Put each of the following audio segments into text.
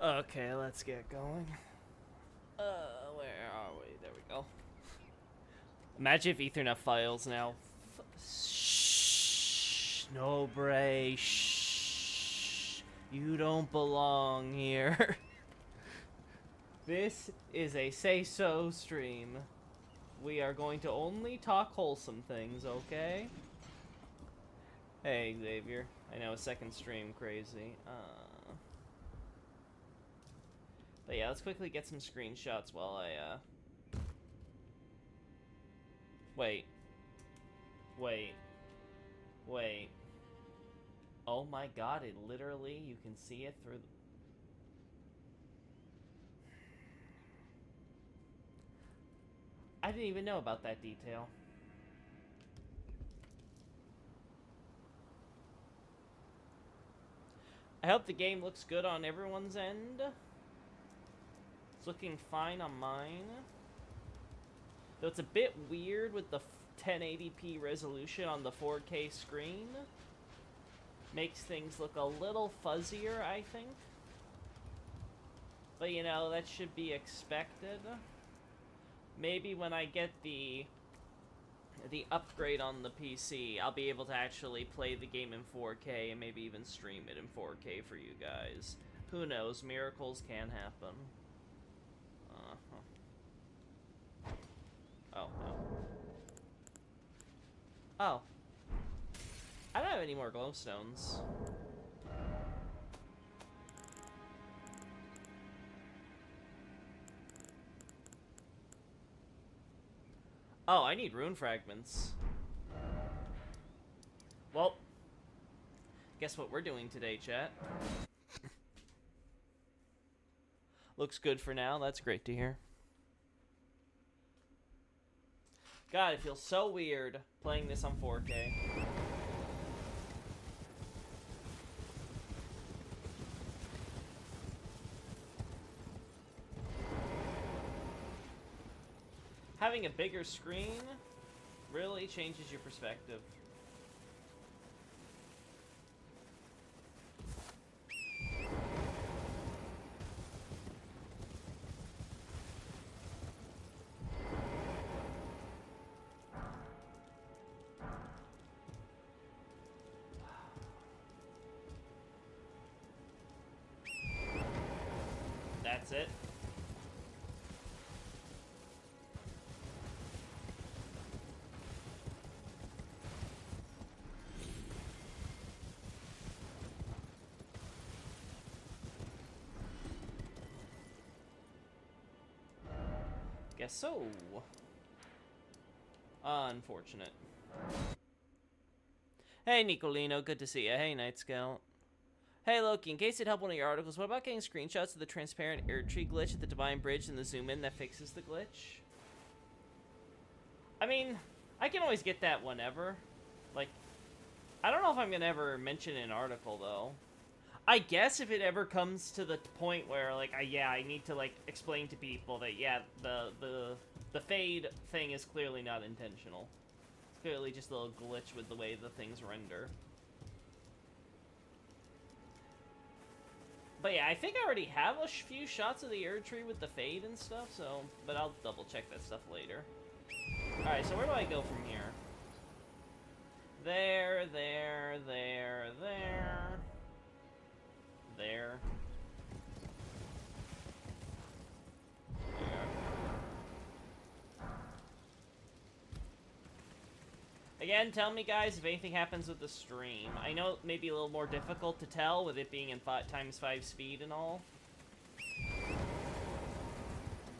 Okay, let's get going. Where are we? There we go. Imagine if Ethernet files now. Shh. No, Bray. Shh. You don't belong here. This is a say-so stream. We are going to only talk wholesome things, okay? Hey, Xavier. I know, a second stream, crazy. But yeah, let's quickly get some screenshots while I, Wait. Wait. Wait. Oh my god, it literally, you can see it through... I didn't even know about that detail. I hope the game looks good on everyone's end. It's looking fine on mine. Though it's a bit weird with the 1080p resolution on the 4K screen. Makes things look a little fuzzier, I think. But you know, that should be expected. Maybe when I get the upgrade on the PC, I'll be able to actually play the game in 4K and maybe even stream it in 4K for you guys. Who knows? Miracles can happen. Oh, no. Oh. I don't have any more glowstones. Oh, I need rune fragments. Well, guess what we're doing today, chat? Looks good for now. That's great to hear. God, it feels so weird playing this on 4K. Having a bigger screen really changes your perspective. That's it. Guess so. Unfortunate. Hey, Nicolino, good to see you. Hey, Night Scout. Hey, Loki, in case it helped one of your articles, what about getting screenshots of the transparent air tree glitch at the Divine Bridge and the zoom in that fixes the glitch? I mean, I can always get that whenever. Like, I don't know if I'm gonna ever mention an article, though. I guess if it ever comes to the point where, like, I need to, like, explain to people that, yeah, the fade thing is clearly not intentional. It's clearly just a little glitch with the way the things render. But yeah, I think I already have a few shots of the air tree with the fade and stuff, so... But I'll double check that stuff later. Alright, so where do I go from here? There, there, there, there... There. There. Again, tell me, guys, if anything happens with the stream. I know it may be a little more difficult to tell with it being in 5x5 speed and all.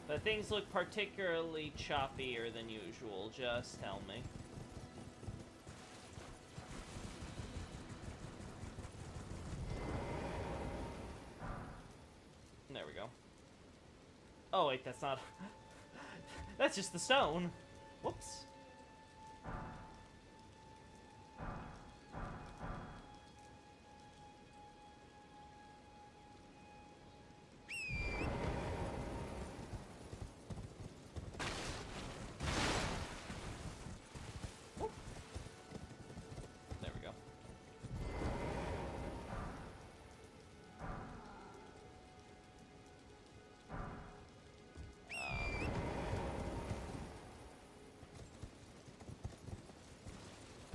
But things look particularly choppier than usual, just tell me. There we go. Oh, wait, that's not... That's just the stone. Whoops. There we go.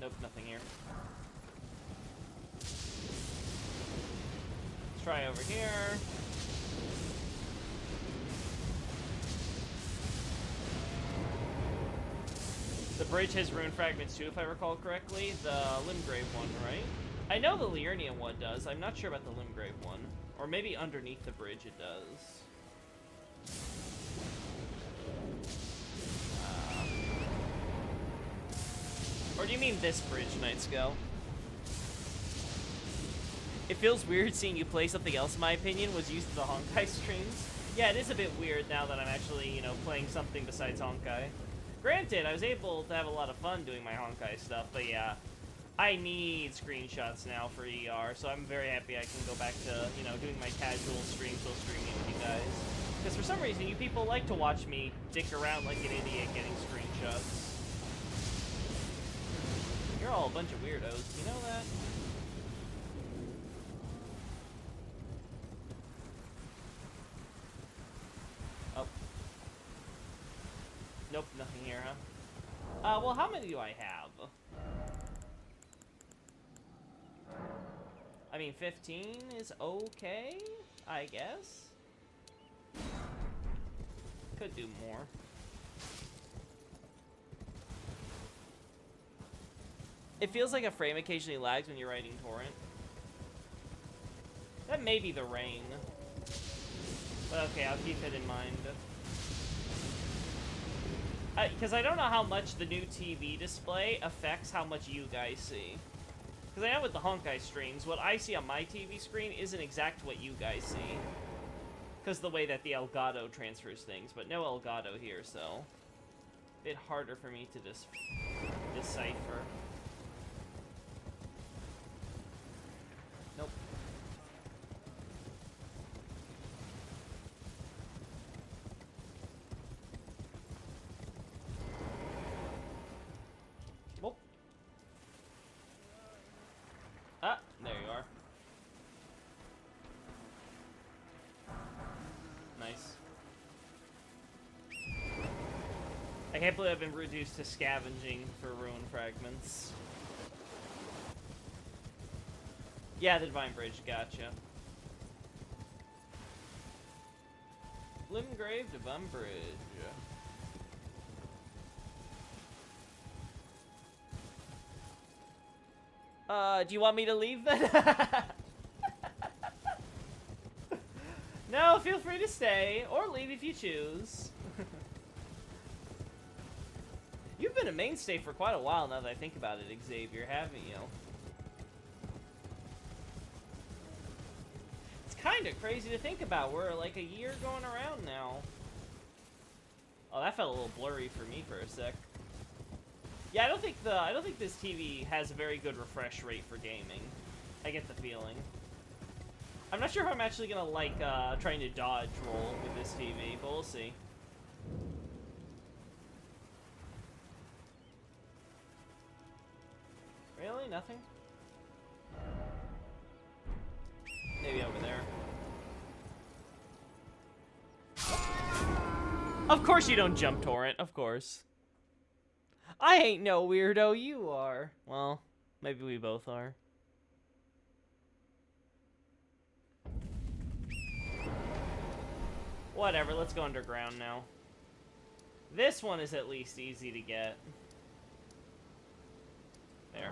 Nope, nothing here. Let's try over here. The bridge has rune fragments too, if I recall correctly. The Limgrave one, right? I know the Liurnian one does. I'm not sure about the Limgrave one. Or maybe underneath the bridge it does. Or do you mean this bridge, Nightscale? It feels weird seeing you play something else, in my opinion, was used to the Honkai streams. Yeah, it is a bit weird now that I'm actually, you know, playing something besides Honkai. Granted, I was able to have a lot of fun doing my Honkai stuff, but yeah, I need screenshots now for ER, so I'm very happy I can go back to, you know, doing my casual streams while streaming with you guys. Because for some reason, you people like to watch me dick around like an idiot getting screenshots. You're all a bunch of weirdos, you know that? Oh. Nope, nothing here, huh? Well, how many do I have? I mean, 15 is okay, I guess. Could do more. It feels like a frame occasionally lags when you're writing torrent. That may be the rain. But okay, I'll keep it in mind. Because I don't know how much the new TV display affects how much you guys see. Because I know with the Honkai streams, what I see on my TV screen isn't exact what you guys see. Because the way that the Elgato transfers things, but no Elgato here, so... a bit harder for me to decipher. Nope. Whoop. Ah, there you are. Nice. I can't believe I've been reduced to scavenging for rune fragments. Yeah, the Divine Bridge, gotcha. Limgrave, Divine Bridge. Do you want me to leave then? No, feel free to stay, or leave if you choose. You've been a mainstay for quite a while now that I think about it, Xavier, haven't you? It's kind of crazy to think about. We're like a year going around now. Oh, that felt a little blurry for me for a sec. Yeah, I don't think this TV has a very good refresh rate for gaming. I get the feeling. I'm not sure if I'm actually gonna like trying to dodge roll with this TV, but we'll see. Really? Nothing? Maybe over there. Of course you don't jump torrent, of course. I ain't no weirdo, you are. Well, maybe we both are. Whatever, let's go underground now. This one is at least easy to get. There.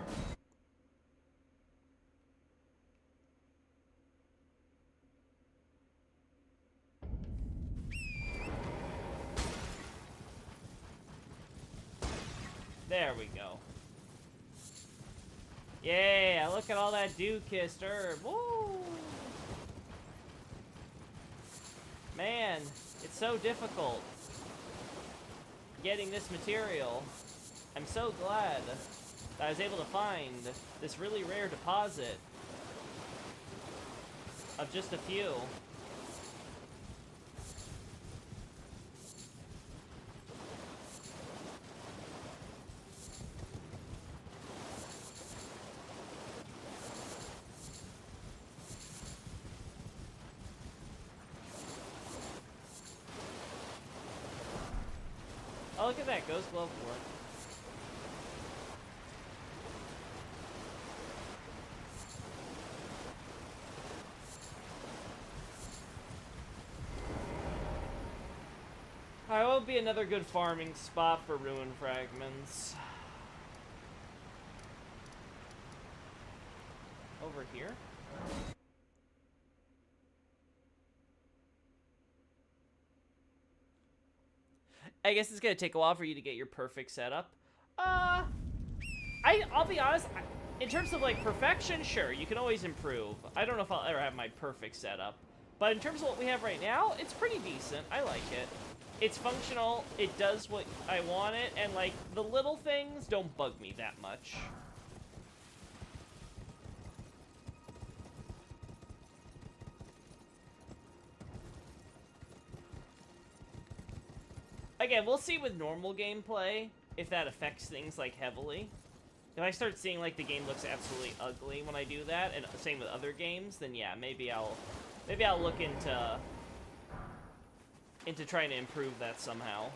There we go. Yeah, look at all that dew-kissed herb. Woo! Man, it's so difficult getting this material. I'm so glad that I was able to find this really rare deposit of just a few. Oh, look at that, Ghost Glove Wart. would be another good farming spot for ruin fragments. Over here? I guess it's gonna take a while for you to get your perfect setup. I'll be honest, in terms of like perfection, sure, you can always improve. I don't know if I'll ever have my perfect setup, but in terms of what we have right now, it's pretty decent. I like it. It's functional, it does what I want it, and like the little things don't bug me that much. Again, we'll see with normal gameplay if that affects things like heavily. If I start seeing like the game looks absolutely ugly when I do that, and same with other games, then yeah, maybe I'll look into trying to improve that somehow.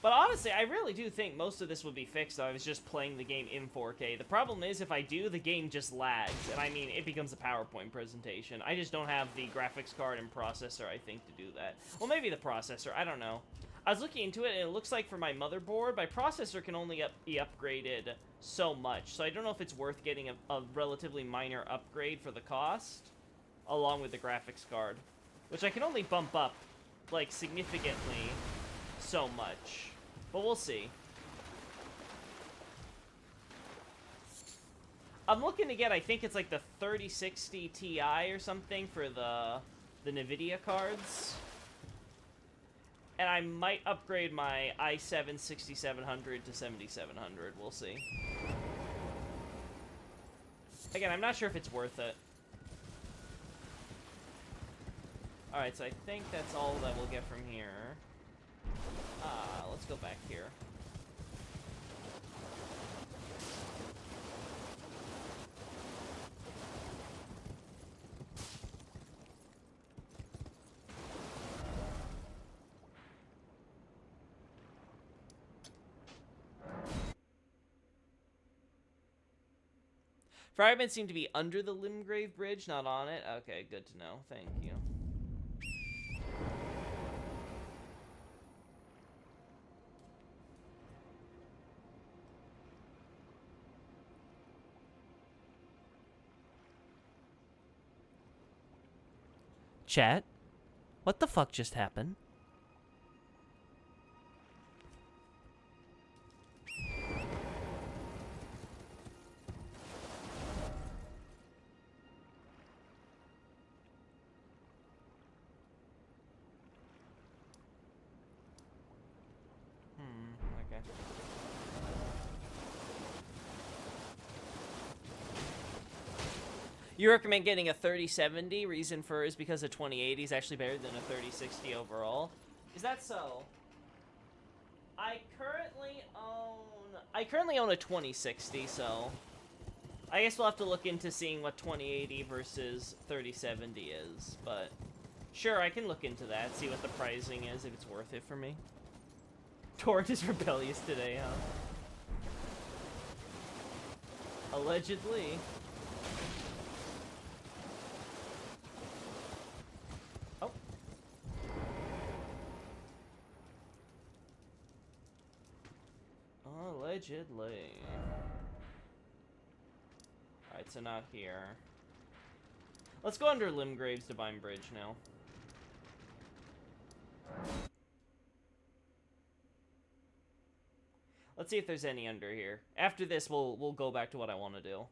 But honestly, I really do think most of this would be fixed if I was just playing the game in 4K. The problem is, if I do, the game just lags, and I mean, it becomes a PowerPoint presentation. I just don't have the graphics card and processor, I think, to do that. Well, maybe the processor, I don't know. I was looking into it, and it looks like for my motherboard, my processor can only be upgraded so much, so I don't know if it's worth getting a relatively minor upgrade for the cost, along with the graphics card, which I can only bump up, like, significantly so much. But we'll see. I'm looking to get, I think it's like the 3060 Ti or something for the NVIDIA cards. And I might upgrade my i7 6700 to 7700. We'll see. Again, I'm not sure if it's worth it. Alright, so I think that's all that we'll get from here. Let's go back here. Fragments seem to be under the Limgrave Bridge, not on it. Okay, good to know. Thank you. Chat? What the fuck just happened? Okay. You recommend getting a 3070? Reason for is because a 2080 is actually better than a 3060 overall. Is that so? I currently own a 2060, so I guess we'll have to look into seeing what 2080 versus 3070 is, but sure, I can look into that, see what the pricing is, if it's worth it for me. Torrent is rebellious today, huh? Allegedly. Oh. Allegedly. Alright, so not here. Let's go under Limgrave's Divine Bridge now. Let's see if there's any under here. After this, we'll go back to what I want to do.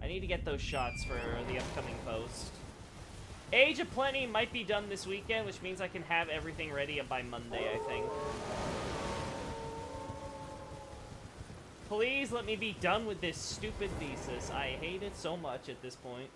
I need to get those shots for the upcoming post. Age of Plenty might be done this weekend, which means I can have everything ready by Monday, I think. Please let me be done with this stupid thesis. I hate it so much at this point.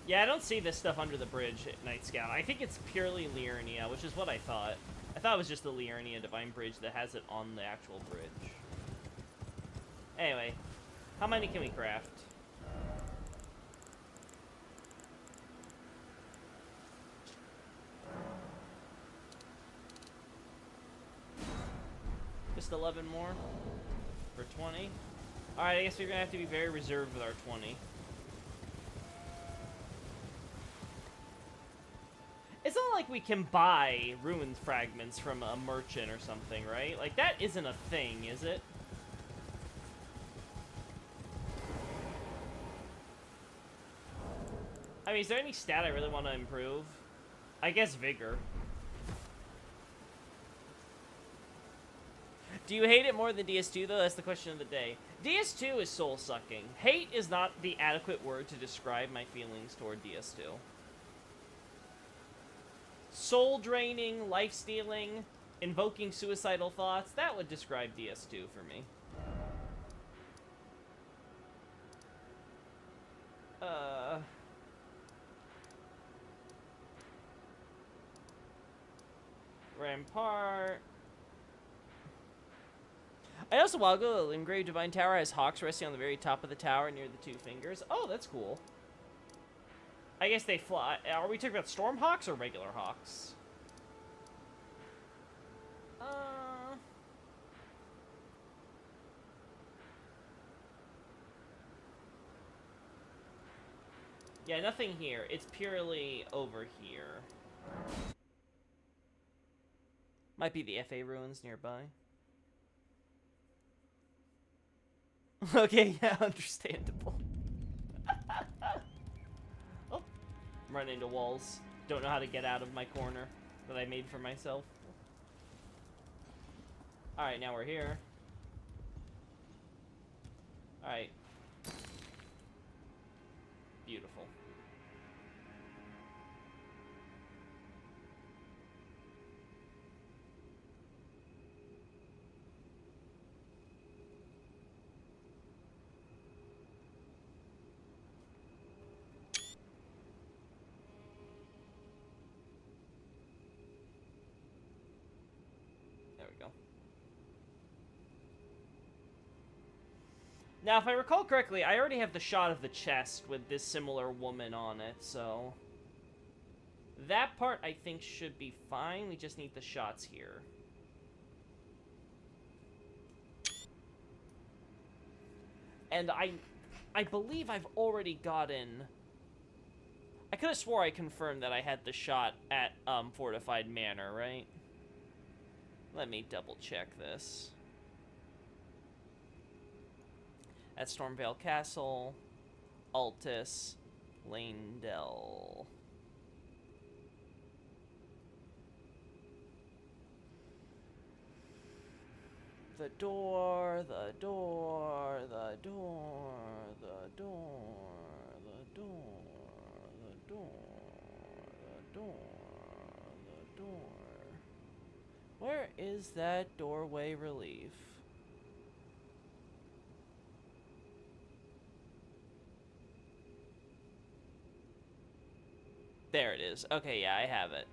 Yeah, I don't see this stuff under the bridge at Night Scout. I think it's purely Liurnia, which is what I thought. I thought it was just the Liurnia Divine Bridge that has it on the actual bridge. Anyway, how many can we craft? Just 11 more for 20. Alright, I guess we're gonna have to be very reserved with our 20. It's not like we can buy ruined fragments from a merchant or something, right? Like, that isn't a thing, is it? I mean, is there any stat I really want to improve? I guess vigor. Do you hate it more than DS2, though? That's the question of the day. DS2 is soul-sucking. Hate is not the adequate word to describe my feelings toward DS2. Soul-draining, life-stealing, invoking suicidal thoughts, that would describe DS2 for me. Rampart. I noticed a while ago that Engraved Divine Tower has hawks resting on the very top of the tower near the 2 fingers. Oh, that's cool. I guess they fly. Are we talking about storm hawks or regular hawks? Yeah, nothing here. It's purely over here. Might be the FA ruins nearby. Okay, yeah, understandable. Oh, I'm running into walls. Don't know how to get out of my corner that I made for myself. Alright, now we're here. Alright. Beautiful. There we go. Now, if I recall correctly, I already have the shot of the chest with this similar woman on it, so... that part, I think, should be fine. We just need the shots here. And I believe I've already gotten... I could have swore I confirmed that I had the shot at Fortified Manor, right? Let me double check this. At Stormvale Castle, Altus, Lanedell. The door, the door, the door, the door, the door, the door, the door, the door. Where is that doorway relief? There it is. Okay, yeah, I have it.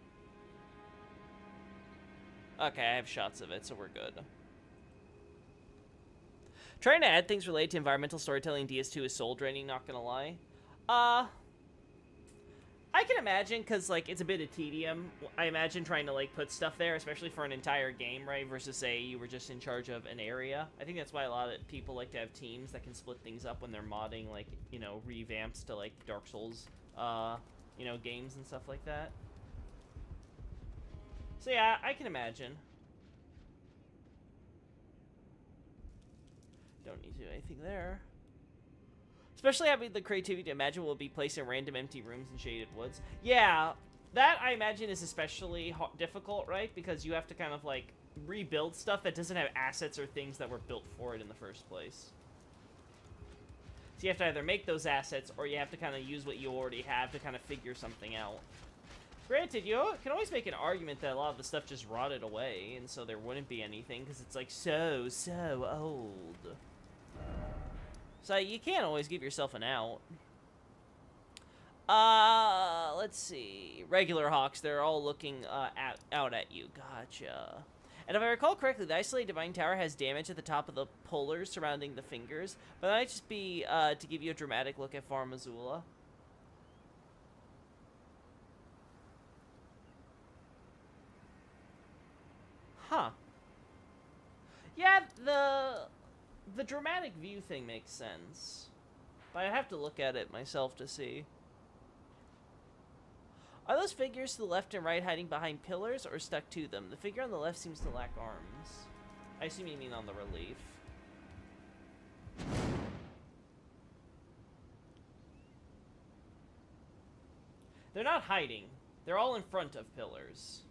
Okay, I have shots of it, so we're good. Trying to add things related to environmental storytelling in DS2 is soul-draining, not gonna lie. I can imagine, because, like, it's a bit of tedium. I imagine trying to, like, put stuff there, especially for an entire game, right, versus, say, you were just in charge of an area. I think that's why a lot of people like to have teams that can split things up when they're modding, like, you know, revamps to, like, Dark Souls, you know, games and stuff like that. So, yeah, I can imagine. Don't need to do anything there. Especially having the creativity to imagine we'll be placed in random empty rooms in shaded woods. Yeah, that I imagine is especially difficult, right? Because you have to kind of like rebuild stuff that doesn't have assets or things that were built for it in the first place. So you have to either make those assets or you have to kind of use what you already have to kind of figure something out. Granted, you can always make an argument that a lot of the stuff just rotted away, and so there wouldn't be anything because it's like so old. So you can't always give yourself an out. Let's see. Regular hawks, they're all looking out at you. Gotcha. And if I recall correctly, the Isolated Divine Tower has damage at the top of the polars surrounding the fingers, but that might just be to give you a dramatic look at Farum Azula. Huh. Yeah, the dramatic view thing makes sense, but I'd have to look at it myself to see. Are those figures to the left and right hiding behind pillars or stuck to them? The figure on the left seems to lack arms. I assume you mean on the relief. They're not hiding. They're all in front of pillars.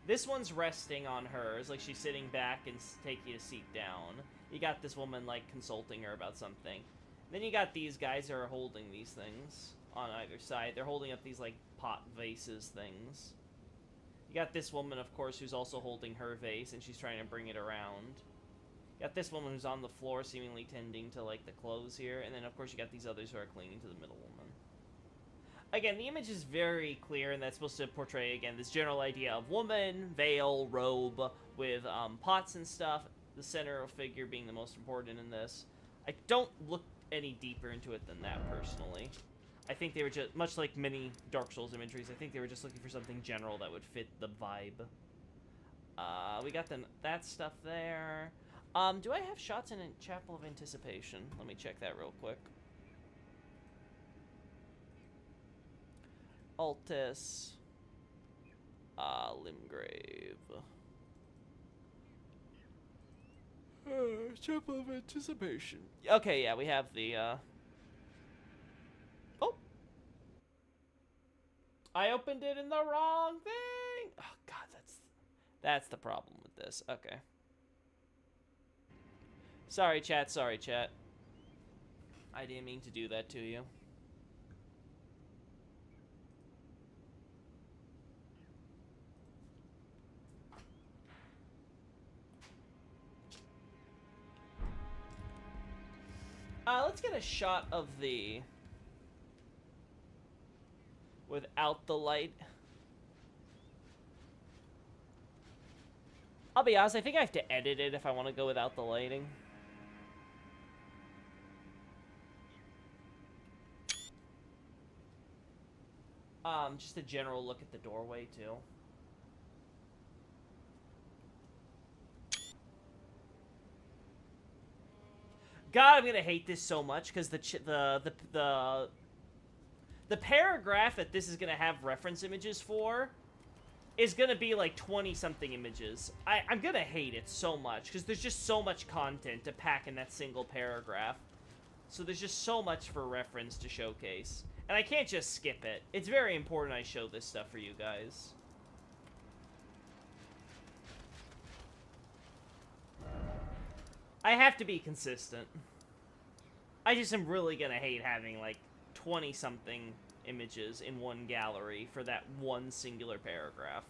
This one's resting on hers, like she's sitting back and taking a seat down. You got this woman, like, consulting her about something. Then you got these guys who are holding these things on either side. They're holding up these, like, pot vases things. You got this woman, of course, who's also holding her vase, and she's trying to bring it around. You got this woman who's on the floor, seemingly tending to, like, the clothes here. And then, of course, you got these others who are clinging to the middle woman. Again, the image is very clear, and that's supposed to portray, again, this general idea of woman, veil, robe, with pots and stuff. The center figure being the most important in this. I don't look any deeper into it than that, personally. I think they were just, much like many Dark Souls imageries, I think they were just looking for something general that would fit the vibe. We got that stuff there. Do I have shots in a Chapel of Anticipation? Let me check that real quick. Altus. Limgrave. Chapel of Anticipation. Okay, yeah, we have the, Oh! I opened it in the wrong thing! Oh, God, that's the problem with this. Okay. Sorry, chat. Sorry, chat. I didn't mean to do that to you. Let's get a shot of the... without the light. I'll be honest, I think I have to edit it if I want to go without the lighting. Just a general look at the doorway, too. God, I'm gonna hate this so much because the paragraph that this is gonna have reference images for is gonna be like 20-something images. I'm gonna hate it so much because there's just so much content to pack in that single paragraph. So there's just so much for reference to showcase. And I can't just skip it. It's very important I show this stuff for you guys. I have to be consistent. I just am really gonna hate having, like, 20-something images in one gallery for that one singular paragraph.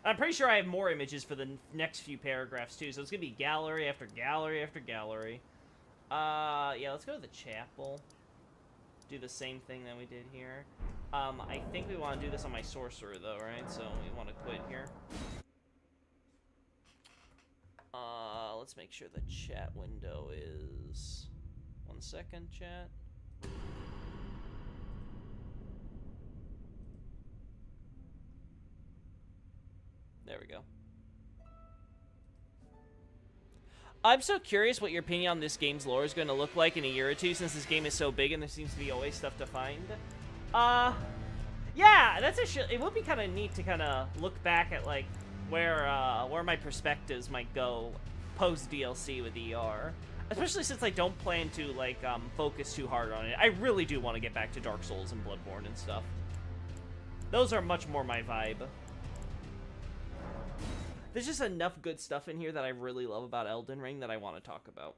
And I'm pretty sure I have more images for the next few paragraphs, too, so it's gonna be gallery after gallery after gallery. Yeah, let's go to the chapel. Do the same thing that we did here. I think we want to do this on my sorcerer, though, right? So we want to quit here. Let's make sure the chat window is... 1 second, chat. There we go. I'm so curious what your opinion on this game's lore is going to look like in a year or two, since this game is so big and there seems to be always stuff to find. Yeah, that's it would be kind of neat to kind of look back at, like, where my perspectives might go post-DLC with ER. Especially since I don't plan to, like, focus too hard on it. I really do want to get back to Dark Souls and Bloodborne and stuff. Those are much more my vibe. There's just enough good stuff in here that I really love about Elden Ring that I want to talk about.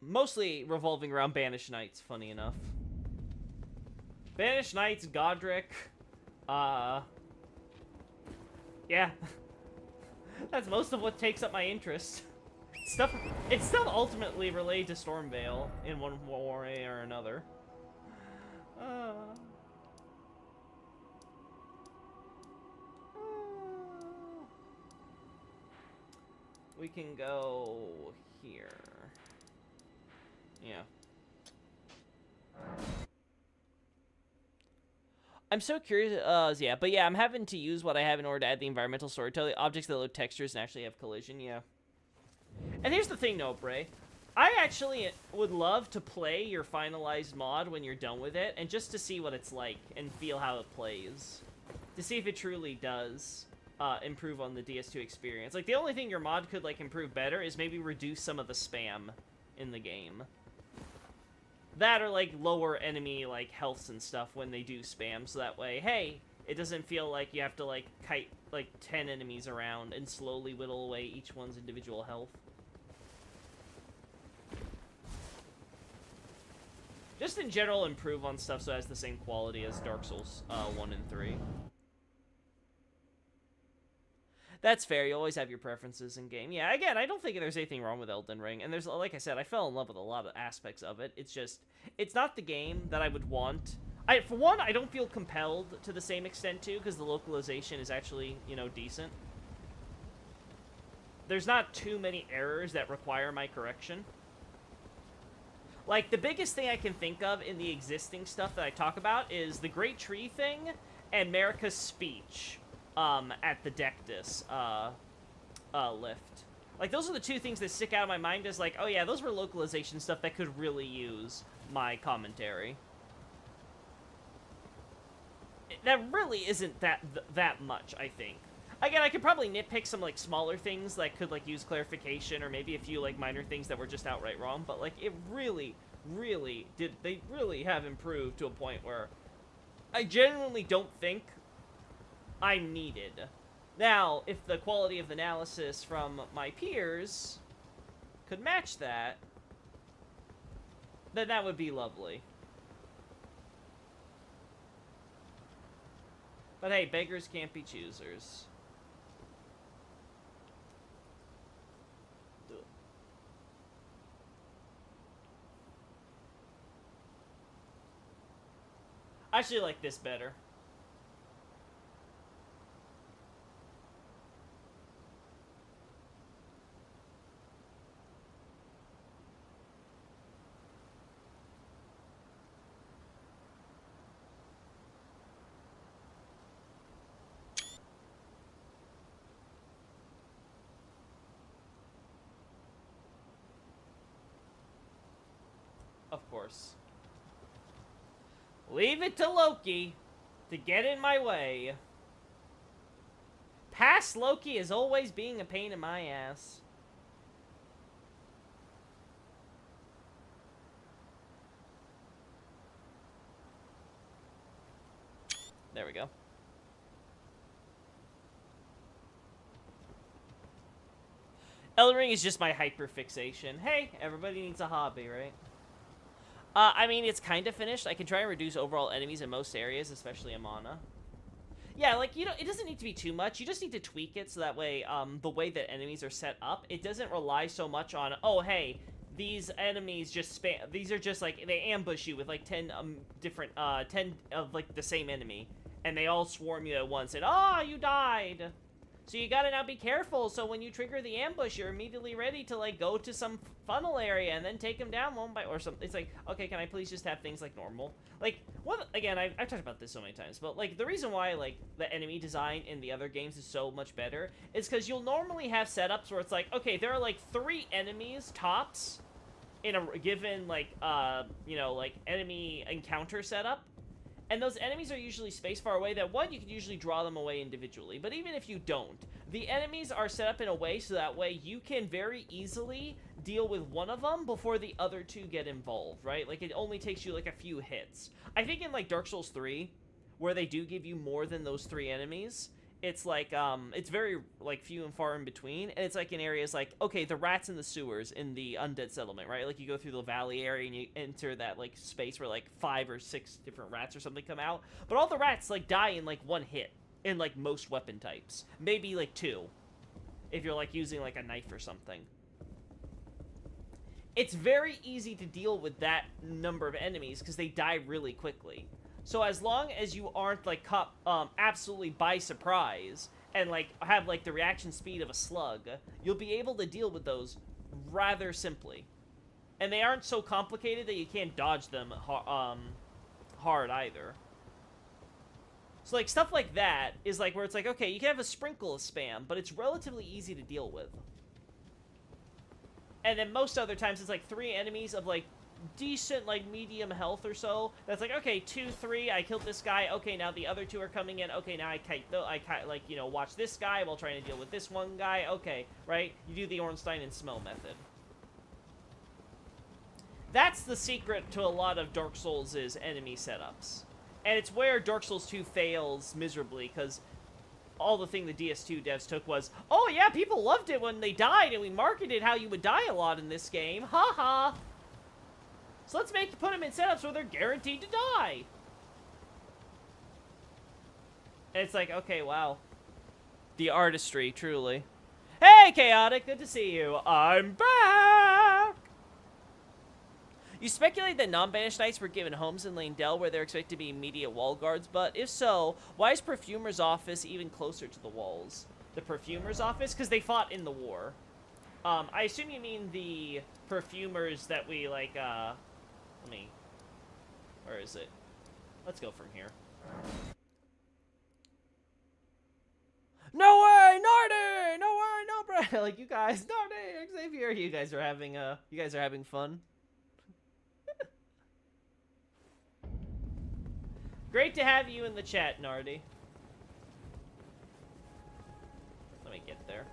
Mostly revolving around Banished Knights, funny enough. Banished Knights, Godric, yeah. That's most of what takes up my interest. It's stuff ultimately related to Stormveil in one way or another. we can go here. Yeah. I'm so curious, yeah, but yeah, I'm having to use what I have in order to add the environmental storytelling, objects that load textures and actually have collision, yeah. And here's the thing, though, Bray. I actually would love to play your finalized mod when you're done with it, and just to see what it's like, and feel how it plays. To see if it truly does improve on the DS2 experience. Like, the only thing your mod could, like, improve better is maybe reduce some of the spam in the game. That or, like, lower enemy, like, healths and stuff when they do spam, so that way, hey, it doesn't feel like you have to, like, kite, like, 10 enemies around and slowly whittle away each one's individual health. Just in general, improve on stuff so it has the same quality as Dark Souls 1 and 3. That's fair. You always have your preferences in game. Yeah, again, I don't think there's anything wrong with Elden Ring. And there's, like I said, I fell in love with a lot of aspects of it. It's just, it's not the game that I would want. For one, I don't feel compelled to the same extent, too, because the localization is actually, you know, decent. There's not too many errors that require my correction. Like, the biggest thing I can think of in the existing stuff that I talk about is the Great Tree thing and Marika's speech. At the Dectus, lift. Like, those are the two things that stick out of my mind as, like, oh yeah, those were localization stuff that could really use my commentary. That really isn't that much, I think. Again, I could probably nitpick some, like, smaller things that could, like, use clarification, or maybe a few, like, minor things that were just outright wrong, but, like, it really, they really have improved to a point where I genuinely don't think I'm needed. Now, if the quality of the analysis from my peers could match that, then that would be lovely. But hey, beggars can't be choosers. I actually like this better. Of course. Leave it to Loki to get in my way. Past Loki is always being a pain in my ass. There we go. Elden Ring is just my hyperfixation. Hey, everybody needs a hobby, right? I mean, it's kind of finished. I can try and reduce overall enemies in most areas, especially Amana. Yeah, like, you know, it doesn't need to be too much. You just need to tweak it so that way, the way that enemies are set up, it doesn't rely so much on, oh, hey, these enemies just spam. These are just, like, they ambush you with, like, 10 different, 10 of, like, the same enemy. And they all swarm you at once, and, oh, you died! So you gotta now be careful, so when you trigger the ambush, you're immediately ready to, like, go to some funnel area and then take them down one by, or something. It's like, okay, can I please just have things like normal? Like, what, again, I've talked about this so many times, but, like, the reason why, like, the enemy design in the other games is so much better is because you'll normally have setups where it's like, okay, there are, like, 3 enemies, tops, in a given, like, you know, like, enemy encounter setup. And those enemies are usually spaced far away that, one, you can usually draw them away individually. But even if you don't, the enemies are set up in a way so that way you can very easily deal with one of them before the other 2 get involved, right? Like, it only takes you, like, a few hits. I think in, like, Dark Souls 3, where they do give you more than those 3 enemies, it's like, it's very, like, few and far in between, and it's like in areas like, okay, the rats in the sewers in the Undead Settlement, right? Like, you go through the valley area and you enter that, like, space where, like, 5 or 6 different rats or something come out, but all the rats, like, die in, like, 1 hit in, like, most weapon types. Maybe, like, 2, if you're, like, using, like, a knife or something. It's very easy to deal with that number of enemies because they die really quickly. So as long as you aren't, like, caught absolutely by surprise, and like have like the reaction speed of a slug, you'll be able to deal with those rather simply. And they aren't so complicated that you can't dodge them hard either. So like stuff like that is like where it's like, okay, you can have a sprinkle of spam, but it's relatively easy to deal with. And then most other times it's like 3 enemies of like decent like medium health or so. That's like, okay, 2, 3, I killed this guy. Okay, now the other 2 are coming in. Okay, now I like, you know, watch this guy while trying to deal with this one guy. Okay, right? You do the Ornstein and Smell method. That's the secret to a lot of Dark Souls' enemy setups. And it's where Dark Souls 2 fails miserably, because all the thing the DS2 devs took was, oh yeah, people loved it when they died, and we marketed how you would die a lot in this game. Haha. So let's put them in setups where they're guaranteed to die. And it's like, okay, wow. The artistry, truly. Hey, Chaotic, good to see you. I'm back! You speculate that non-banished knights were given homes in Leyndell where they're expected to be immediate wall guards, but if so, why is Perfumer's office even closer to the walls? The Perfumer's office? Because they fought in the war. I assume you mean the Perfumers that we, like, let me... Where is it? Let's go from here. No way, Nardi! No way, no, bro! Like, you guys, Nardi, Xavier, you guys are having fun. Great to have you in the chat, Nardi. Let me get there.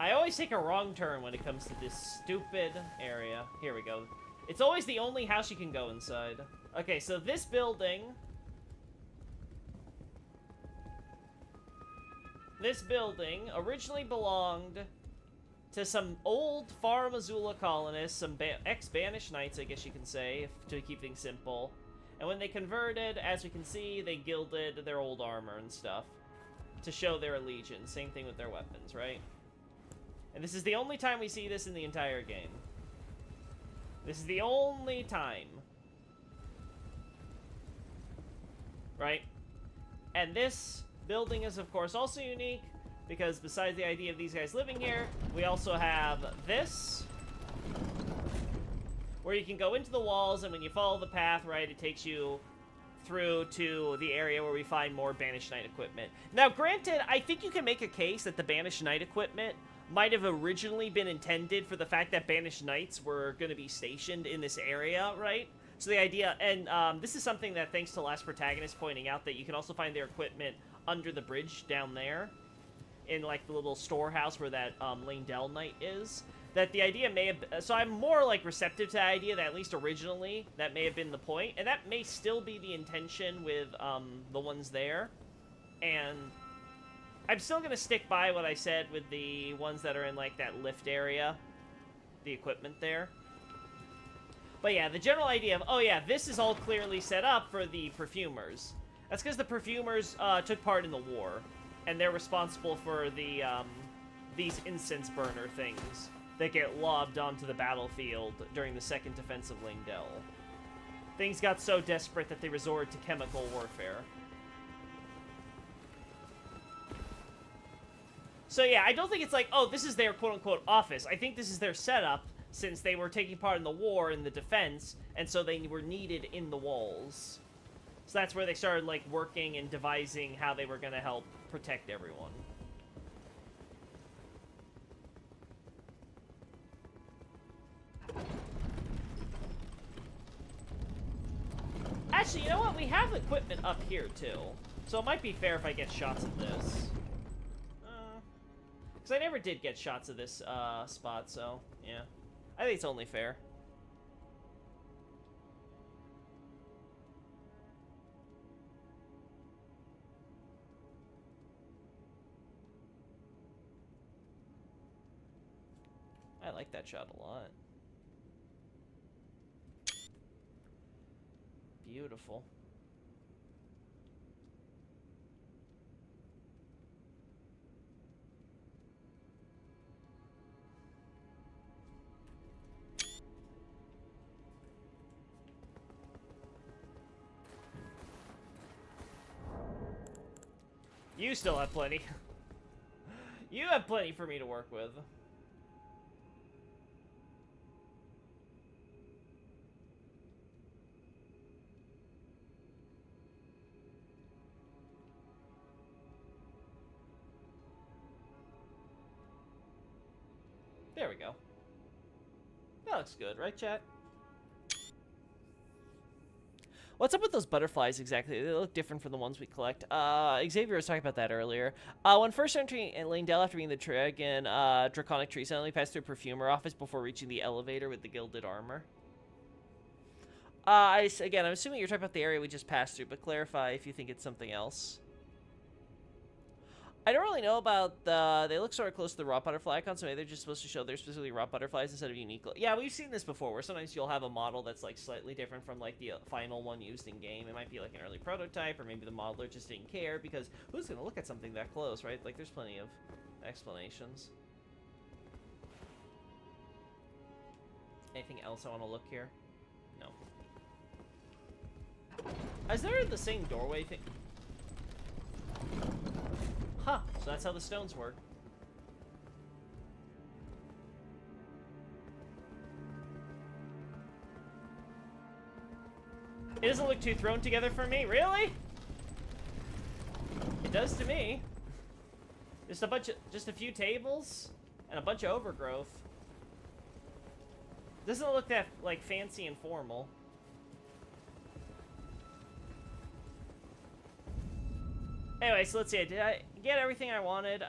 I always take a wrong turn when it comes to this stupid area. Here we go. It's always the only house you can go inside. Okay, so this building... This building originally belonged to some old Far Missoula colonists, some ex-banished knights, I guess you can say, to keep things simple. And when they converted, as we can see, they gilded their old armor and stuff to show their allegiance. Same thing with their weapons, right? And this is the only time we see this in the entire game. This is the only time. Right? And this building is, of course, also unique, because besides the idea of these guys living here, we also have this, where you can go into the walls, and when you follow the path, right, it takes you through to the area where we find more Banished Knight equipment. Now, granted, I think you can make a case that the Banished Knight equipment might have originally been intended for the fact that Banished Knights were going to be stationed in this area, right? So the idea, and this is something that, thanks to Last Protagonist pointing out, that you can also find their equipment under the bridge down there, in like the little storehouse where that Leyndell Knight is. That the idea may have... So I'm more like receptive to the idea that at least originally that may have been the point, and that may still be the intention with the ones there. And I'm still going to stick by what I said with the ones that are in like that lift area, the equipment there. But yeah, the general idea of, oh yeah, this is all clearly set up for the Perfumers. That's because the Perfumers took part in the war, and they're responsible for the these incense burner things that get lobbed onto the battlefield during the Second Defense of Leyndell. Things got so desperate that they resorted to chemical warfare. So yeah, I don't think it's like, oh, this is their quote-unquote office. I think this is their setup, since they were taking part in the war, in the defense, and so they were needed in the walls. So that's where they started, like, working and devising how they were going to help protect everyone. Actually, you know what? We have equipment up here, too. So it might be fair if I get shots of this. Because I never did get shots of this spot, so, yeah. I think it's only fair. I like that shot a lot. Beautiful. You still have plenty. You have plenty for me to work with. There we go. That looks good, right, chat? What's up with those butterflies exactly? They look different from the ones we collect. Xavier was talking about that earlier. When first entering Lanedale after being the dragon, Draconic Tree suddenly passed through a perfumer office before reaching the elevator with the gilded armor. Again, I'm assuming you're talking about the area we just passed through, but clarify if you think it's something else. I don't really know about the... They look sort of close to the raw butterfly icon, so maybe they're just supposed to show they're specifically raw butterflies instead of unique... Yeah, we've seen this before, where sometimes you'll have a model that's, like, slightly different from, like, the final one used in-game. It might be, like, an early prototype, or maybe the modeler just didn't care, because who's going to look at something that close, right? Like, there's plenty of explanations. Anything else I want to look here? No. Is there the same doorway thing? Huh, so that's how the stones work. It doesn't look too thrown together for me, really? It does to me. Just a few tables and a bunch of overgrowth. Doesn't look that, like, fancy and formal. Anyway, so let's see. Did I get everything I wanted?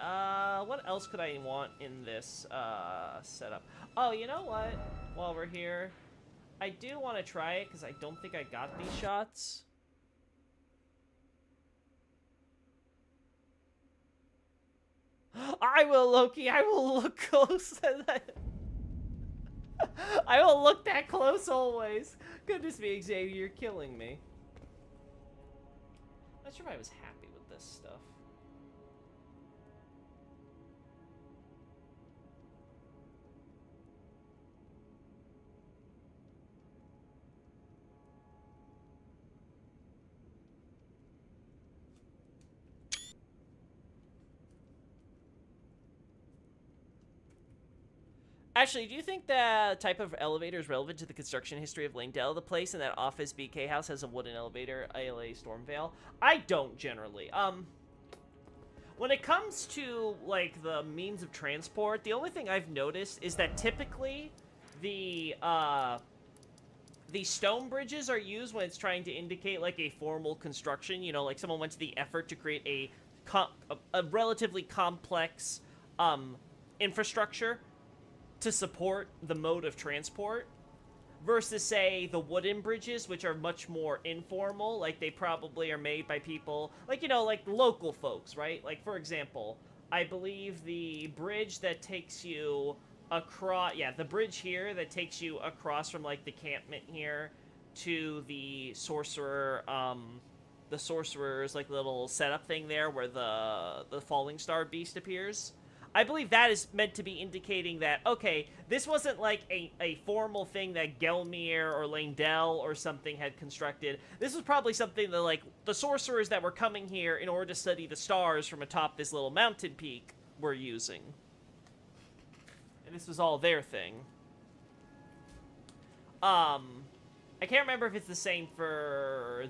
What else could I want in this setup? Oh, you know what? While we're here, I do want to try it because I don't think I got these shots. I will, Loki. I will look close at that. I will look that close always. Goodness me, Xavier, you're killing me. Not sure if I was happy with this stuff. Actually, do you think that type of elevator is relevant to the construction history of Lanedale? The place in that office BK house has a wooden elevator, ALA Stormvale. I don't generally. When it comes to, like, the means of transport, the only thing I've noticed is that typically the stone bridges are used when it's trying to indicate, like, a formal construction. You know, like, someone went to the effort to create a relatively complex, infrastructure to support the mode of transport, versus, say, the wooden bridges, which are much more informal. Like, they probably are made by people, like, you know, like local folks, right? Like, for example, I believe the bridge that takes you across, yeah, the bridge here that takes you across from, like, the campment here to the sorcerer's, like, little setup thing there where the Falling Star Beast appears. I believe that is meant to be indicating that, okay, this wasn't like a formal thing that Gelmir or Lanedale or something had constructed. This was probably something that, like, the sorcerers that were coming here in order to study the stars from atop this little mountain peak were using. And this was all their thing. I can't remember if it's the same for...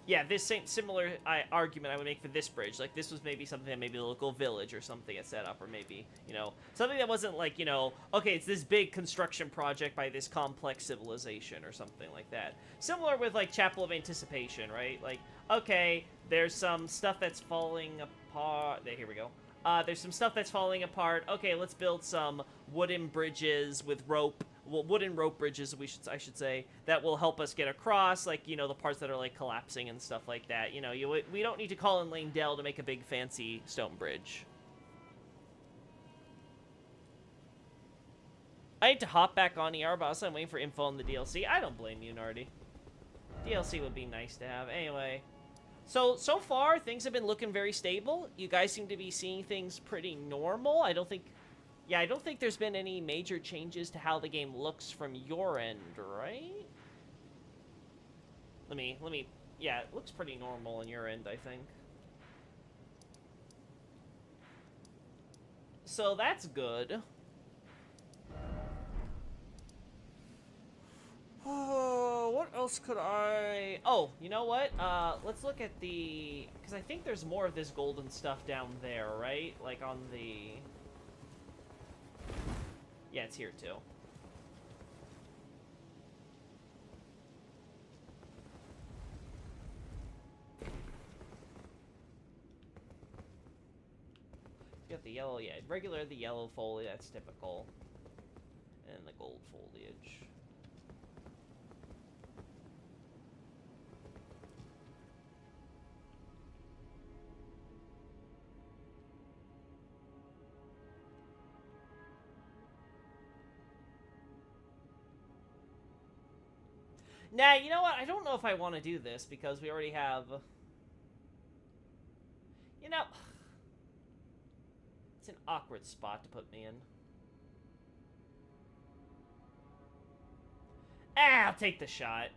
Yeah, this similar argument I would make for this bridge. Like, this was maybe something that maybe the local village or something had set up, or maybe, you know, something that wasn't like, you know, okay, it's this big construction project by this complex civilization or something like that. Similar with, like, Chapel of Anticipation, right? Like, okay, there's some stuff that's falling apart. Here we go. There's some stuff that's falling apart. Okay, let's build some wooden bridges with rope. Well, wooden rope bridges, I should say, that will help us get across, like, you know, the parts that are, like, collapsing and stuff like that. You know, we don't need to call in Lanedale to make a big, fancy stone bridge. I need to hop back on ER, but also I'm waiting for info on the DLC. I don't blame you, Nardi. DLC would be nice to have. Anyway. So far, things have been looking very stable. You guys seem to be seeing things pretty normal. I don't think there's been any major changes to how the game looks from your end, right? Yeah, it looks pretty normal on your end, I think. So that's good. Oh, what else could I... Oh, you know what? Let's look at the... Because I think there's more of this golden stuff down there, right? Like on the... Yeah, it's here too. You got the yellow, yeah, regular, the yellow foliage, that's typical. And the gold foliage. Nah, you know what? I don't know if I want to do this because we already have... You know... It's an awkward spot to put me in. Ah, I'll take the shot.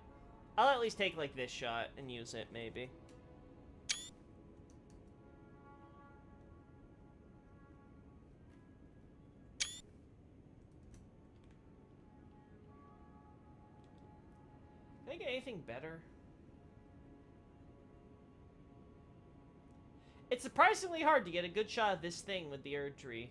I'll at least take, like, this shot and use it, maybe. Can I get anything better? It's surprisingly hard to get a good shot of this thing with the Erdtree.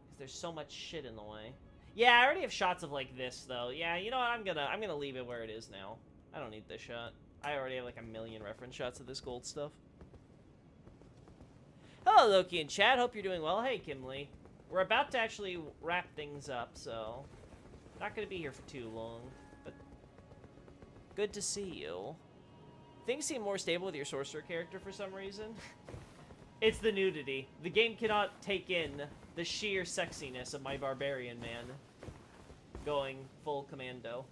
Because there's so much shit in the way. Yeah, I already have shots of like this though. Yeah, you know what? I'm gonna leave it where it is now. I don't need this shot. I already have like a million reference shots of this gold stuff. Hello, Loki and Chad. Hope you're doing well. Hey, Kimley. We're about to actually wrap things up, so not gonna be here for too long. But good to see you. Things seem more stable with your sorcerer character for some reason. It's the nudity. The game cannot take in the sheer sexiness of my barbarian man going full commando.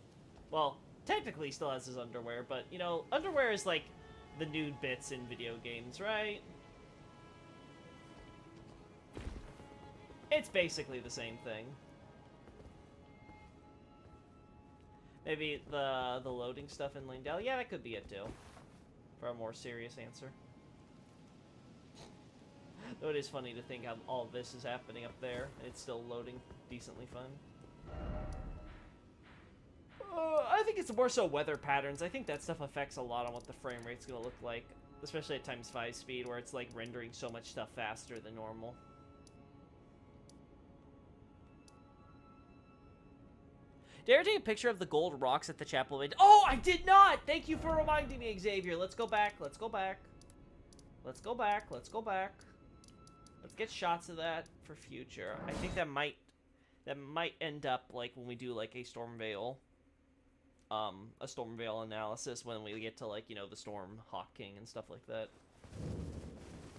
Well, technically he still has his underwear, but, you know, underwear is like the nude bits in video games, right? It's basically the same thing. Maybe the loading stuff in Lindell? Yeah, that could be it too. For a more serious answer. Though it is funny to think how all this is happening up there, and it's still loading decently fun. I think it's more so weather patterns. I think that stuff affects a lot on what the frame rate's gonna look like. Especially at ×5 speed, where it's like rendering so much stuff faster than normal. Did I ever take a picture of the gold rocks at the chapel event? Oh, I did not! Thank you for reminding me, Xavier. Let's go back. Let's go back. Let's go back. Let's go back. Let's get shots of that for future. I think that might end up like when we do like a Stormveil analysis when we get to like, you know, the Storm Hawk King and stuff like that.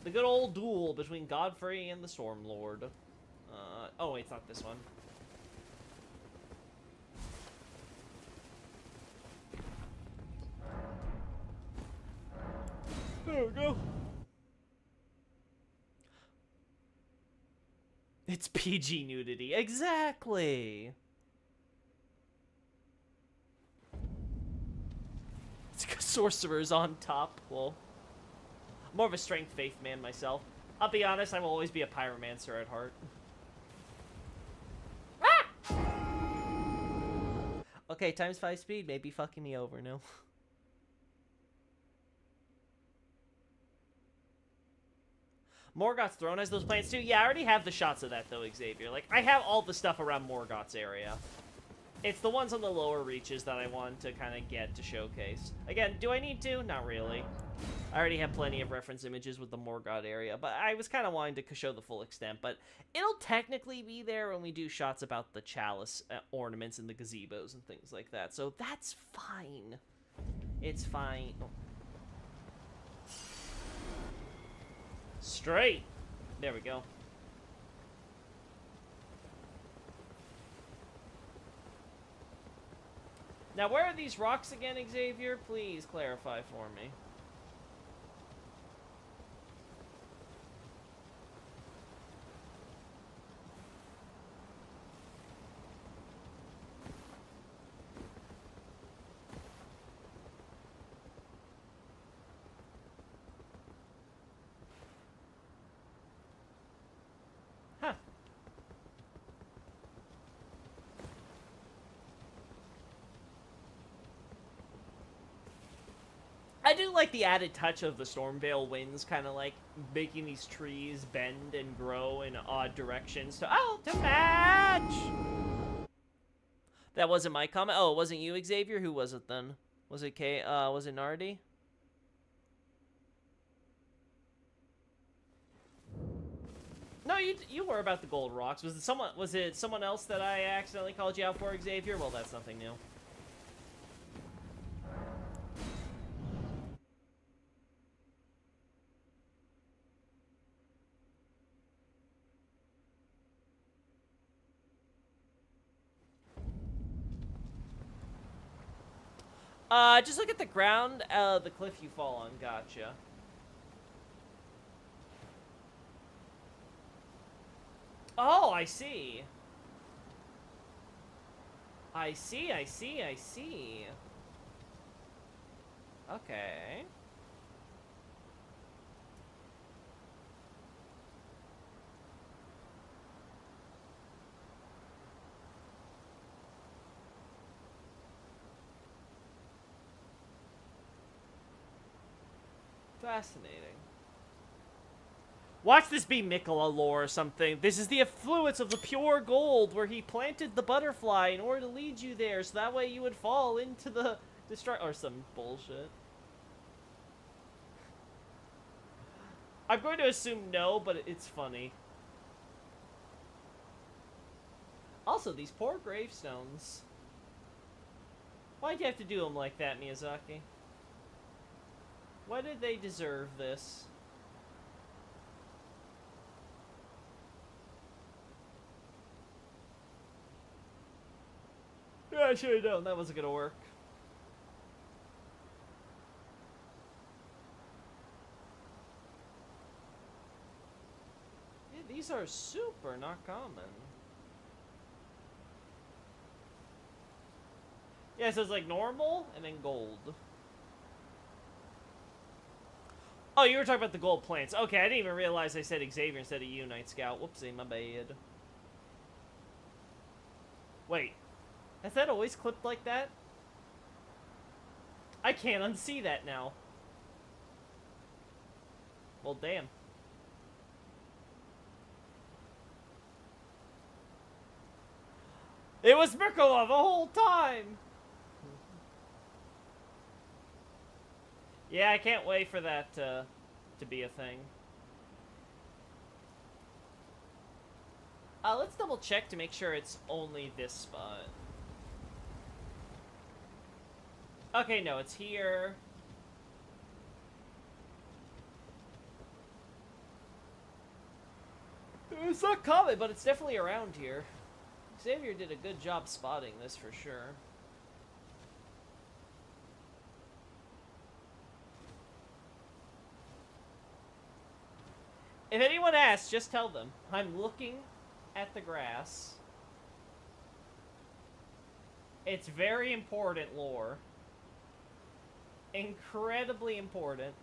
The good old duel between Godfrey and the Stormlord. Oh wait, it's not this one. There we go. It's PG nudity. Exactly. It's because Sorcerer's on top. Well, I'm more of a strength faith man myself. I'll be honest, I will always be a pyromancer at heart. Ah! Okay, ×5 speed may be fucking me over, no? Morgoth's throne has those plants too? Yeah, I already have the shots of that though, Xavier. Like, I have all the stuff around Morgoth's area. It's the ones on the lower reaches that I want to kind of get to showcase. Again, do I need to? Not really. I already have plenty of reference images with the Morgoth area, but I was kind of wanting to show the full extent. But it'll technically be there when we do shots about the chalice ornaments and the gazebos and things like that. So that's fine. It's fine. Oh. Straight. There we go. Now, where are these rocks again, Xavier? Please clarify for me. I do like the added touch of the Stormveil winds, kind of like making these trees bend and grow in odd directions to match. That wasn't my comment. Oh, it wasn't you, Xavier? Who was it then? Was it was it Nardi? No, you were about the gold rocks. Was it someone else that I accidentally called you out for, Xavier? Well, that's nothing new. Just look at the ground, the cliff you fall on. Gotcha. Oh, I see. I see. Okay. Fascinating. Watch this be Mikola lore or something. This is the affluence of the pure gold, where he planted the butterfly in order to lead you there, so that way you would fall into the or some bullshit. I'm going to assume no, but it's funny. Also, these poor gravestones. Why'd you have to do them like that, Miyazaki? Why did they deserve this? Yeah, I should have known that wasn't gonna work. Yeah, these are super not common. Yeah, so it's like normal and then gold. Oh, you were talking about the gold plants. Okay, I didn't even realize I said Xavier instead of you, Night Scout. Whoopsie, my bad. Wait. Has that always clipped like that? I can't unsee that now. Well, damn. It was Mikola the whole time! Yeah, I can't wait for that to be a thing. Let's double check to make sure it's only this spot. Okay, no, it's here. It's not common, but it's definitely around here. Xavier did a good job spotting this for sure. If anyone asks, just tell them. I'm looking at the grass. It's very important lore. Incredibly important.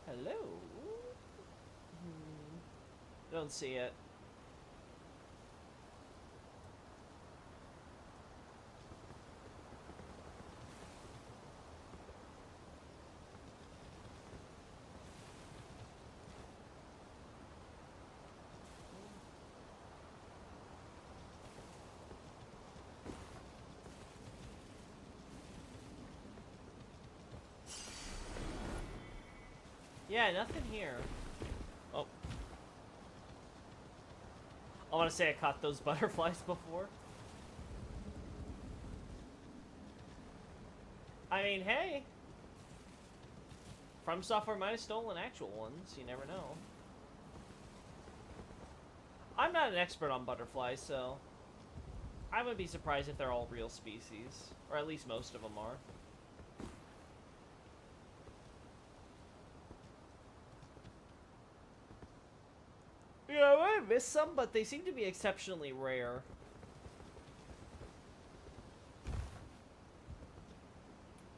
Hello? Don't see it. Yeah, nothing here. Oh. I want to say I caught those butterflies before. I mean, hey. From Software might have stolen actual ones. You never know. I'm not an expert on butterflies, so I would be surprised if they're all real species. Or at least most of them are. Yeah, I might miss some, but they seem to be exceptionally rare.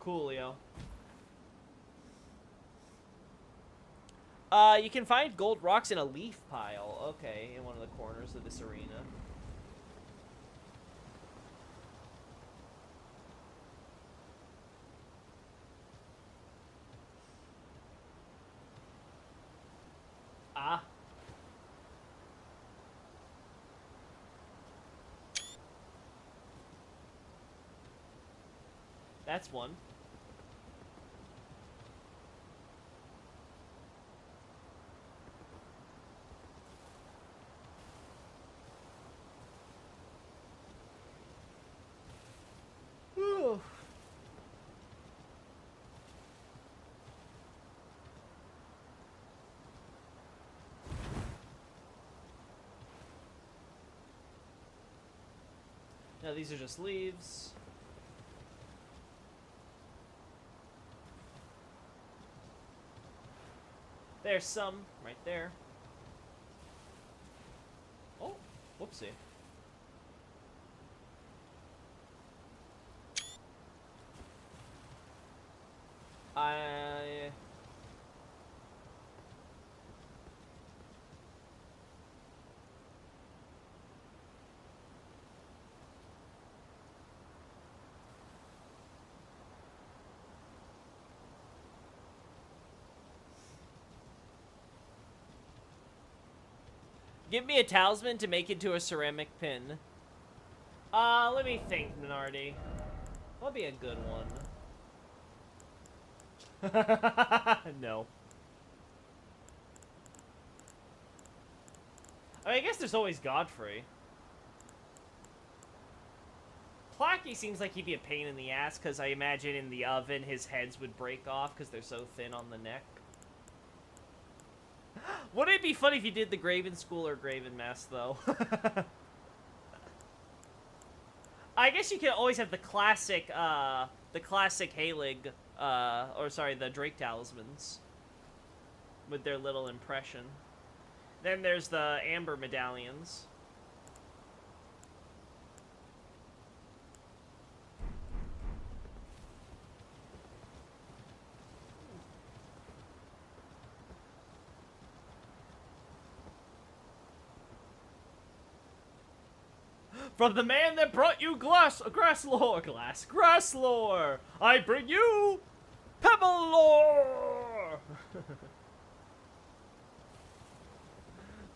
Coolio. You can find gold rocks in a leaf pile. Okay, in one of the corners of this arena. Ah. That's one. Whew. Now these are just leaves. There's some right there. Oh, whoopsie. Give me a talisman to make into a ceramic pin. Let me think, Minardi. What'd be a good one? No. I mean, I guess there's always Godfrey. Placky seems like he'd be a pain in the ass, because I imagine in the oven his heads would break off because they're so thin on the neck. Wouldn't it be funny if you did the Graven School or Graven Mask, though? I guess you could always have the classic Halig, or sorry, the Drake Talismans. With their little impression. Then there's the Amber Medallions. From the man that brought you Grasslore, I bring you Pebblelore.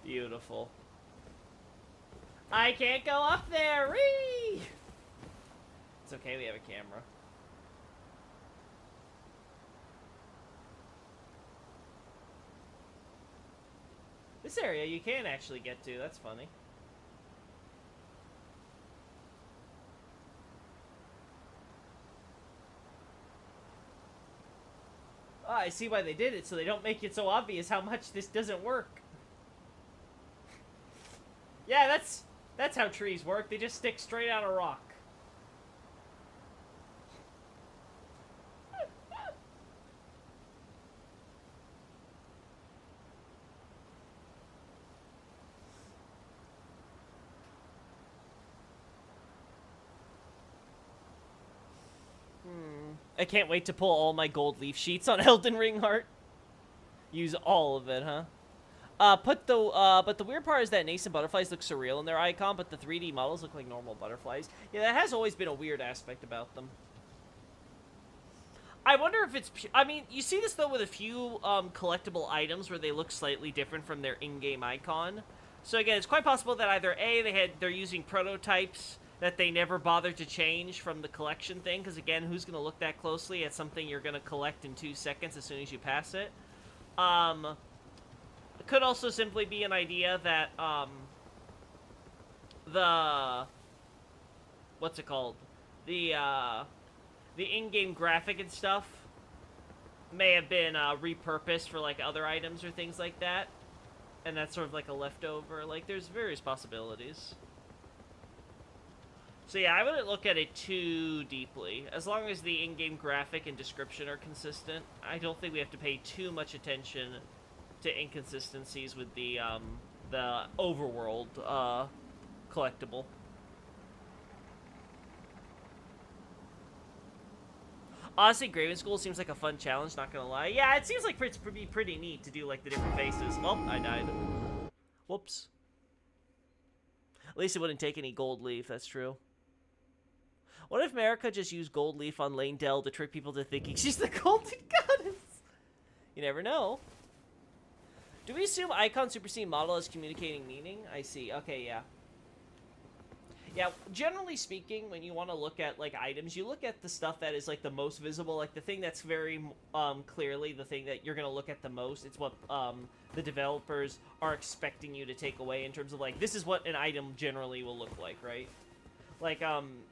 Beautiful. I can't go up there. Whee! It's okay, we have a camera. This area you can actually get to. That's funny. Oh, I see why they did it, so they don't make it so obvious how much this doesn't work. Yeah, that's how trees work. They just stick straight out of rock. I can't wait to pull all my gold leaf sheets on Elden Ring Heart. Use all of it, huh? But the weird part is that nascent butterflies look surreal in their icon, but the 3D models look like normal butterflies. Yeah, that has always been a weird aspect about them. I wonder if it's... I mean, you see this, though, with a few collectible items where they look slightly different from their in-game icon. So, again, it's quite possible that either, A, they're using prototypes that they never bothered to change from the collection thing, because, again, who's going to look that closely at something you're going to collect in 2 seconds as soon as you pass it? It could also simply be an idea that, what's it called? The in-game graphic and stuff may have been, repurposed for, like, other items or things like that. And that's sort of like a leftover. Like, there's various possibilities. So yeah, I wouldn't look at it too deeply. As long as the in-game graphic and description are consistent, I don't think we have to pay too much attention to inconsistencies with the overworld collectible. Honestly, Graven School seems like a fun challenge, not gonna lie. Yeah, it seems like it's pretty neat to do, like, the different faces. Oh, I died. Whoops. At least it wouldn't take any gold leaf, that's true. What if Marika just used gold leaf on Lane Dell to trick people to thinking she's the golden goddess? You never know. Do we assume Icon Super C model is communicating meaning? I see. Okay, yeah. Yeah, generally speaking, when you want to look at, like, items, you look at the stuff that is, like, the most visible, like, the thing that's very, clearly the thing that you're going to look at the most. It's what, the developers are expecting you to take away in terms of, like, this is what an item generally will look like, right? Like,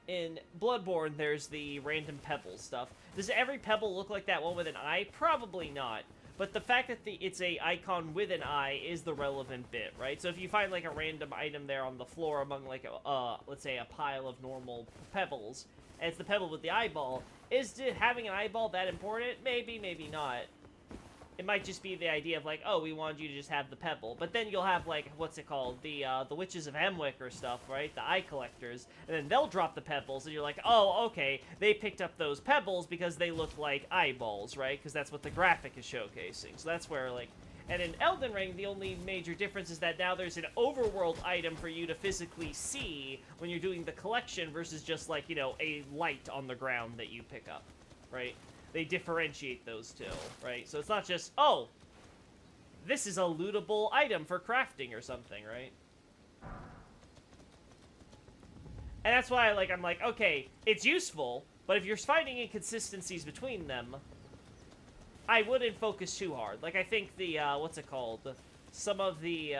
in Bloodborne, there's the random pebble stuff. Does every pebble look like that one with an eye? Probably not. But the fact that it's a icon with an eye is the relevant bit, right? So if you find, like, a random item there on the floor among, like, let's say a pile of normal pebbles, and it's the pebble with the eyeball, is having an eyeball that important? Maybe, maybe not. It might just be the idea of, like, oh, we wanted you to just have the pebble. But then you'll have, like, what's it called? The Witches of Hemwick or stuff, right? The eye collectors. And then they'll drop the pebbles, and you're like, oh, okay, they picked up those pebbles because they look like eyeballs, right? Because that's what the graphic is showcasing. So that's where, like... And in Elden Ring, the only major difference is that now there's an overworld item for you to physically see when you're doing the collection versus just, like, you know, a light on the ground that you pick up, right? They differentiate those two, right? So it's not just, oh, this is a lootable item for crafting or something, right? And that's why, like, I'm like, okay, it's useful, but if you're finding inconsistencies between them, I wouldn't focus too hard. Like, I think the, what's it called? Some of the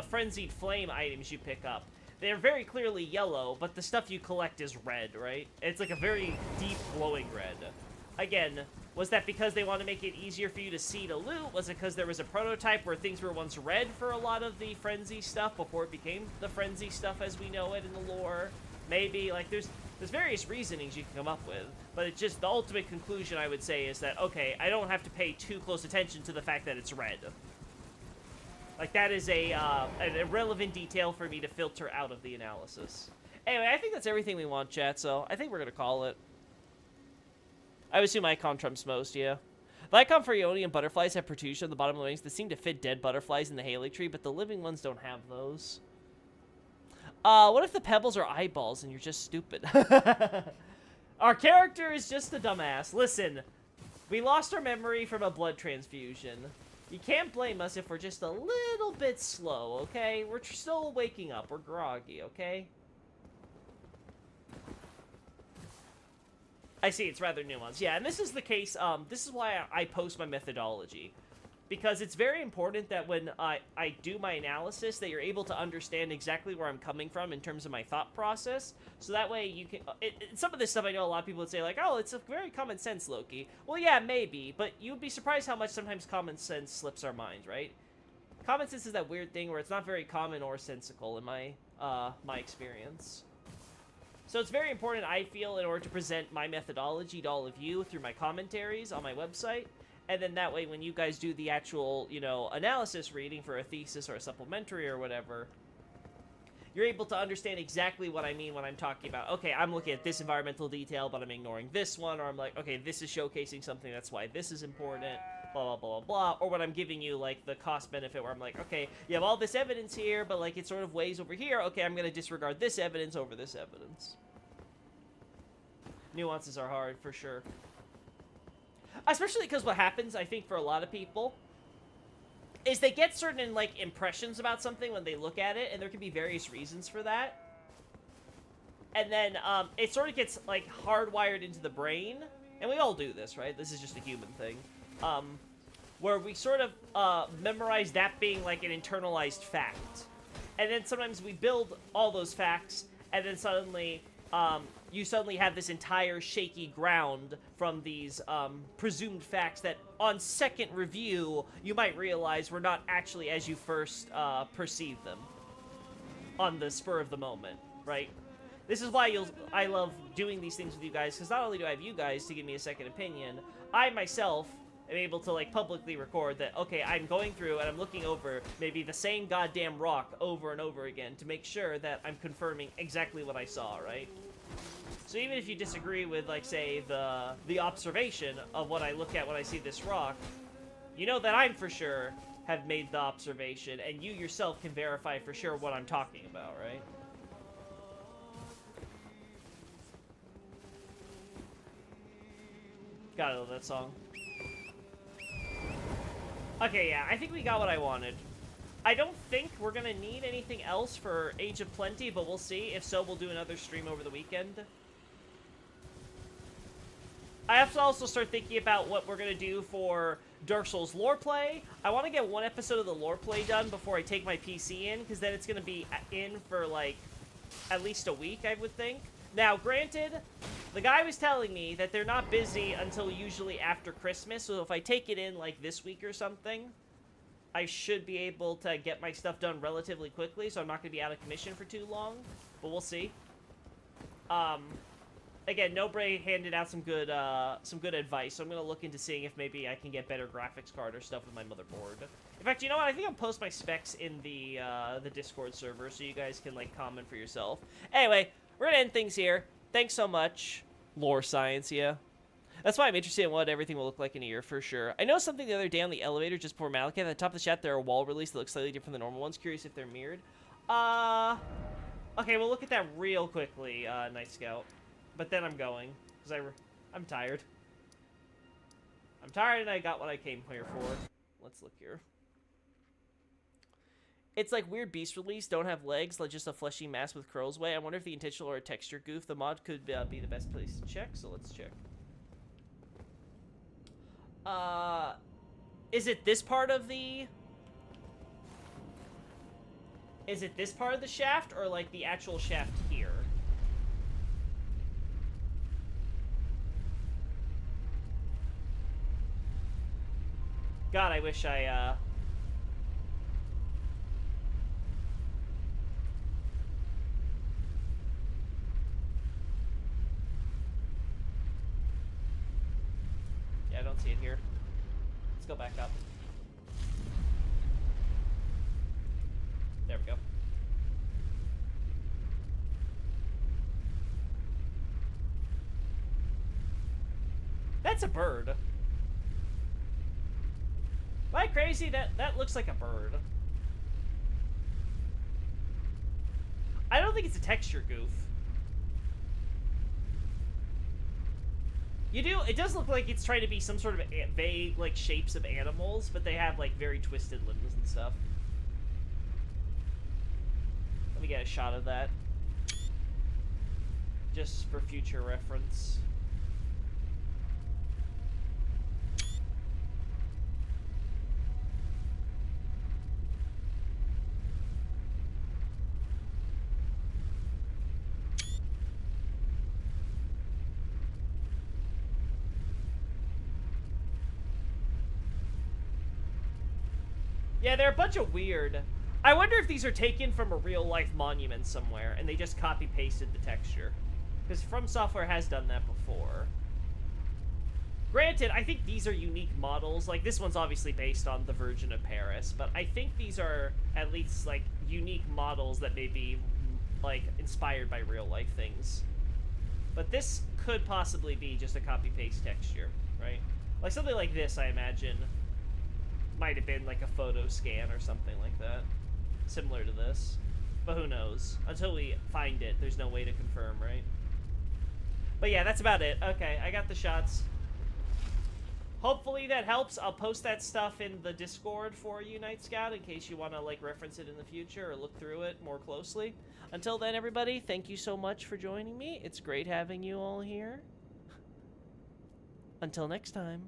Frenzied Flame items you pick up, they're very clearly yellow, but the stuff you collect is red, right? It's like a very deep glowing red. Again, was that because they want to make it easier for you to see to loot? Was it because there was a prototype where things were once red for a lot of the Frenzy stuff before it became the Frenzy stuff as we know it in the lore? Maybe, like, there's various reasonings you can come up with, but it's just the ultimate conclusion I would say is that, okay, I don't have to pay too close attention to the fact that it's red. Like, that is an irrelevant detail for me to filter out of the analysis. Anyway, I think that's everything we want, chat, so I think we're going to call it. I would assume Icon trumps most, yeah. The icon for Ionian butterflies have protrusion on the bottom of the wings that seem to fit dead butterflies in the Haligtree, but the living ones don't have those. What if the pebbles are eyeballs and you're just stupid? Our character is just a dumbass. Listen, we lost our memory from a blood transfusion. You can't blame us if we're just a little bit slow, okay? We're still waking up. We're groggy, okay? I see, it's rather nuanced. Yeah, and this is the case, this is why I post my methodology. Because it's very important that when I do my analysis, that you're able to understand exactly where I'm coming from in terms of my thought process. So that way you can... some of this stuff I know a lot of people would say, like, oh, it's a very common sense, Loki. Well, yeah, maybe, but you'd be surprised how much sometimes common sense slips our minds, right? Common sense is that weird thing where it's not very common or sensical in my experience. So it's very important, I feel, in order to present my methodology to all of you through my commentaries on my website. And then that way, when you guys do the actual, you know, analysis reading for a thesis or a supplementary or whatever, you're able to understand exactly what I mean when I'm talking about, okay, I'm looking at this environmental detail, but I'm ignoring this one, or I'm like, okay, this is showcasing something, that's why this is important, blah, blah, blah, blah, or when I'm giving you, like, the cost-benefit, where I'm like, okay, you have all this evidence here, but, like, it sort of weighs over here, okay, I'm going to disregard this evidence over this evidence. Nuances are hard, for sure. Especially because what happens, I think, for a lot of people, is they get certain, like, impressions about something when they look at it, and there can be various reasons for that. And then, it sort of gets, like, hardwired into the brain, and we all do this, right? This is just a human thing. Where we sort of, memorize that being, like, an internalized fact. And then sometimes we build all those facts, and then suddenly, you suddenly have this entire shaky ground from these presumed facts that on second review you might realize were not actually as you first perceived them on the spur of the moment, right? This is why I love doing these things with you guys, because not only do I have you guys to give me a second opinion, I myself am able to, like, publicly record that, okay, I'm going through and I'm looking over maybe the same goddamn rock over and over again to make sure that I'm confirming exactly what I saw, right? So even if you disagree with, like, say, the observation of what I look at when I see this rock, you know that I'm for sure have made the observation, and you yourself can verify for sure what I'm talking about, right? Gotta love that song. Okay, yeah, I think we got what I wanted. I don't think we're gonna need anything else for Age of Plenty, but we'll see. If so, we'll do another stream over the weekend. I have to also start thinking about what we're gonna do for Dark Souls lore play. I want to get one episode of the lore play done before I take my PC in, because then it's gonna be in for, like, at least a week, I would think. Now, granted, the guy was telling me that they're not busy until usually after Christmas, so if I take it in, like, this week or something, I should be able to get my stuff done relatively quickly, so I'm not going to be out of commission for too long, but we'll see. Again, Nobre handed out some good advice, so I'm going to look into seeing if maybe I can get better graphics card or stuff with my motherboard. In fact, you know what? I think I'll post my specs in the Discord server, so you guys can, like, comment for yourself. Anyway, we're going to end things here. Thanks so much. Lore science, yeah. That's why I'm interested in what everything will look like in a year, for sure. I noticed something the other day on the elevator just before Malekith. At the top of the shaft, there are wall release that looks slightly different than the normal ones. Curious if they're mirrored. Okay, we'll look at that real quickly, Night Scout. But then I'm going, because I'm tired. I'm tired and I got what I came here for. Let's look here. It's like weird beast release, don't have legs, like just a fleshy mass with curls way. I wonder if the intentional or a texture goof. The mod could be the best place to check, so let's check. Is it this part of the... Is it this part of the shaft, or like the actual shaft here? God, I wish I, Yeah, I don't see it here. Let's go back up. There we go. That's a bird. Am I crazy? That looks like a bird. I don't think it's a texture goof. It does look like it's trying to be some sort of vague, like, shapes of animals, but they have, like, very twisted limbs and stuff. Let me get a shot of that. Just for future reference. Yeah, they're a bunch of weird... I wonder if these are taken from a real-life monument somewhere, and they just copy-pasted the texture. Because From Software has done that before. Granted, I think these are unique models. Like, this one's obviously based on the Virgin of Paris, but I think these are at least, like, unique models that may be, like, inspired by real-life things. But this could possibly be just a copy-paste texture, right? Like, something like this, I imagine... might have been like a photo scan or something like that. Similar to this. But who knows? Until we find it, there's no way to confirm, right? But yeah, that's about it. Okay, I got the shots. Hopefully that helps. I'll post that stuff in the Discord for you, Night Scout, in case you want to, like, reference it in the future or look through it more closely. Until then, everybody, thank you so much for joining me. It's great having you all here. Until next time.